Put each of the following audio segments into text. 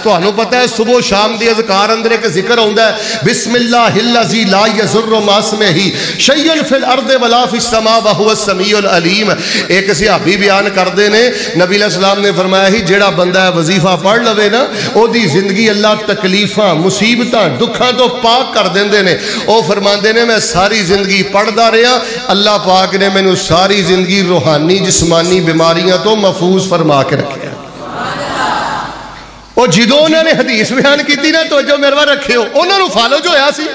تو انہوں پتہ ہے صبح شام دی اذکار اندر ایک ذکر ہوندہ ہے بسم اللہ الذی لا یضر مع اسمہ شیئا فی الارض ولا فی السماء وہو السمیع العلیم. ایک صحابی بیان کردے نے نبی علیہ السلام نے فرمایا ہی جیڑا بندہ وظیفہ پڑھ لوے نا او دی زندگی اللہ تکلیفاں مصیبتاں دکھاں تو پاک کر دیندے نے. او فرماندے نے میں ساری زندگی پڑھدا رہا اللہ پاک نے میں ساری زندگی روحانی جسمانی بیماریاں تو محفوظ فرما کے رکھے. اور جدو انہوں نے حدیث بیان کی تھی نا تو جو میرے رکھے ہو انہوں نے فالو جو ہے سی.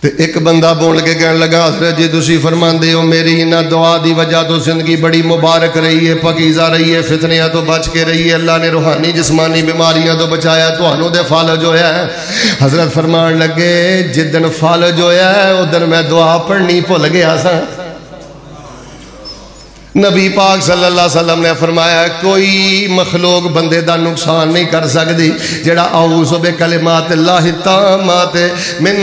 ایک بندہ بول کے کہنے لگا حضرت جی تسی فرماندے ہو میری نہ دعا دی وجہ تو زندگی بڑی مبارک رہی ہے پاکیزہ رہی ہے فتنیاں تو بچ کے رہی ہے اللہ نے روحانی جسمانی بیماریاں تو بچایا تو انہوں دے فالج ہویا ہے. حضرت فرمان لگے جدن فالج ہویا ہے ادھر میں دعا پڑھنی بھول گیا سا. نبی پاک صلی اللہ علیہ وسلم نے فرمایا کوئی مخلوق بندے دا نقصان نہیں کر سکتی جڑا اعوذ بکلمات اللہ التامات من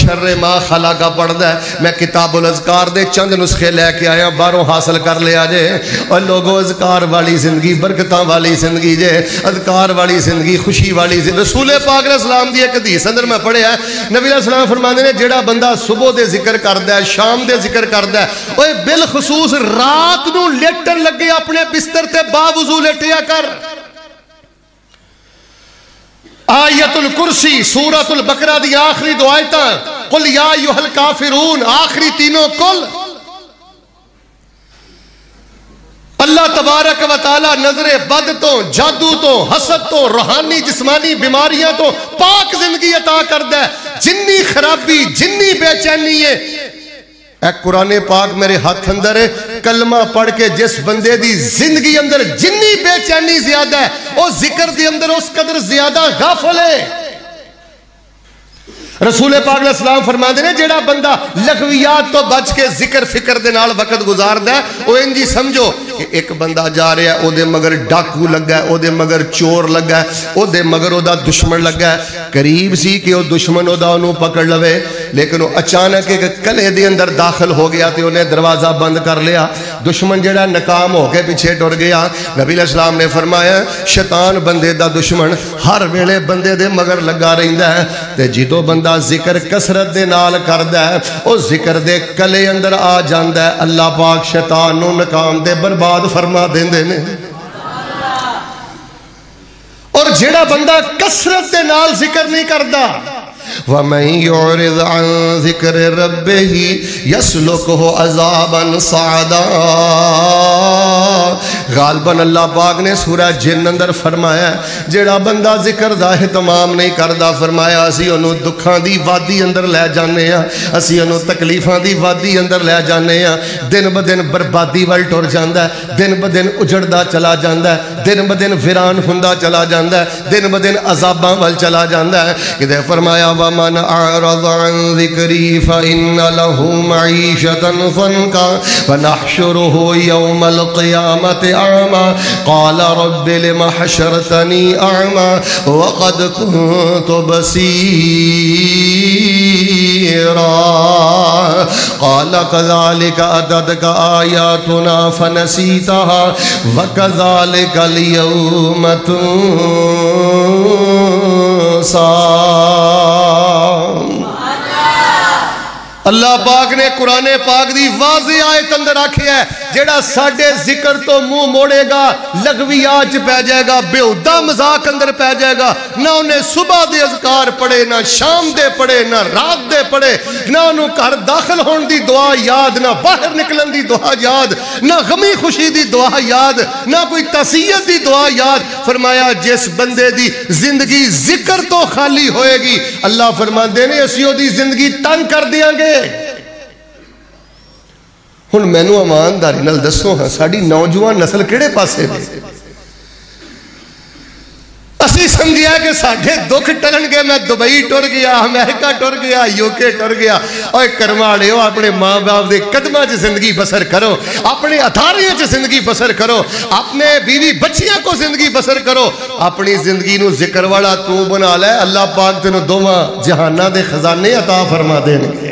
شر ما خلق پڑھدا ہے. میں کتاب الاذکار دے چند نسخے لے کے آیا باہروں حاصل کر لیا جے. اور لوگوں اذکار والی زندگی برکتاں والی زندگی جے اذکار والی زندگی خوشی والی زندگی. رسول پاک علیہ السلام دی ایک حدیث اندر میں پڑھیا ہے نبی علیہ السلام فرماندے نے جڑا بندہ صبح دے ذکر کردا ہے شام دے ذکر کردا ہے اوے بالخصوص رات لیٹن لگے اپنے بستر تے باوضو لیٹیا کر. آیت الکرسی سورۃ البقرہ دی آخری دو آیتاں قل یا ایھا الکافرون آخری تینوں کل اللہ تبارک و تعالی نظر بد تو جادو تو حسد تو روحانی جسمانی بیماریاں تو پاک زندگی عطا کردا ہے. جنی خرابی جنی بے چینی ہے اے قرآن پاک میرے ہاتھ اندر ہے کلمہ پڑھ کے جس بندے دی زندگی اندر جنی بے چینی زیادہ ہے وہ ذکر دی اندر اس قدر زیادہ غافل ہے. رسول پاک علیہ السلام فرماندے نے جیڑا بندہ لغویات تو بچ کے ذکر فکر دے نال وقت گزاردا ہے او انجی سمجھو کہ ایک بندہ جا رہا ہے او دے مگر ڈاکو لگا ہے او دے مگر چور لگا ہے او دے مگر او دا دشمن لگا ہے. قریب سی کہ او دشمن او دا انہوں پکڑ لوے لیکن وہ اچانک ایک کلے دے اندر داخل ہو گیا تے انہیں دروازہ بند کر لیا. دشمن جڑا ناکام ہو کے پیچھے ٹر گیا. نبی علیہ السلام نے فرمایا شیطان بندے دا دشمن ہر ویلے بندے دے مگر لگا رہندا ہے تے جدوں بندہ ذکر کسرت دے نال کردا ہے او ذکر دے کلے اندر آ جاندا ہے اللہ پاک شیطان نو ناکام دے برباد فرما دیندے نے. اور جڑا بندہ کسرت دے نال ذکر نہیں کردا وَمَن يُعْرِضْ عَن ذِكْرِ رَبِّهِ يَسْلُكْهُ عَذَابًا صَعَدًا. غالباً اللہ پاک نے سورہ جن اندر فرمایا جیڑا بندہ ذکر دا اہتمام نہیں کردا فرمایا اسی انہوں دکھاں دی وادی اندر لے جانے ہیں اسی انہوں تکلیفاں دی وادی اندر لے جانے ہیں. دن بدن بربادی وال ٹر جاندا ہے دن بدن اجڑدا چلا جاندا ہے دن بدن ویران ہوندا چلا جاندا ہے دن بدن عذاباں وال چلا جاندا ہے. کہ فرمایا وَمَنْ أَعْرَضَ عَنْ ذِكْرِي فَإِنَّ لَهُ مَعِيشَةً ضَنكًا وَنَحْشُرُهُ يَوْمَ الْقِيَامَةِ أَعْمَى قَالَ رَبِّ لِمَ حَشَرْتَنِي أَعْمَى وَقَدْ كُنْتُ بَصِيرًا قَالَ كَذَلِكَ أَتَتْكَ آيَاتُنَا فَنَسِيتَهَا وَكَذَلِكَ الْيَوْمَ تُنْسَى. اللہ پاک نے قرآن پاک دی واضح آیت اندر رکھے ہے جیڑا ساڑھے ذکر تو منہ موڑے گا لغویات پہ جائے گا بیہودہ مذاق اندر پہ جائے گا نہ انہیں صبح دے اذکار پڑھے نہ شام دے پڑھے نہ رات دے پڑھے نہ انہوں گھر داخل ہون دی دعا یاد نہ باہر نکلن دی دعا یاد نہ غمی خوشی دی دعا یاد نہ کوئی تعزیت دی دعا یاد. فرمایا جس بندے دی زندگی ذکر تو خالی ہوئے گی اللہ فرماندے نے اسیوں دی زندگی تنگ کر دیاں گے. ہن مینوں ایمانداری نال دسو ہاں ساڈی نوجوان نسل کیڑے پاسے دی اسی سمجھیا کہ ساڈے دکھ ٹلن گے میں دبئی ٹر گیا امریکہ ٹر گیا یوکے ٹر گیا اوے کرماڑیو اپنے ماں باپ دے قدماں چ زندگی بسر کرو اپنے ادارے چ زندگی بسر کرو اپنے بیوی بچیاں کو زندگی بسر کرو اپنی زندگی نو ذکر والا تو بنا لے اللہ پاک تینوں دوواں جہاناں دے خزانے عطا فرما دین گے.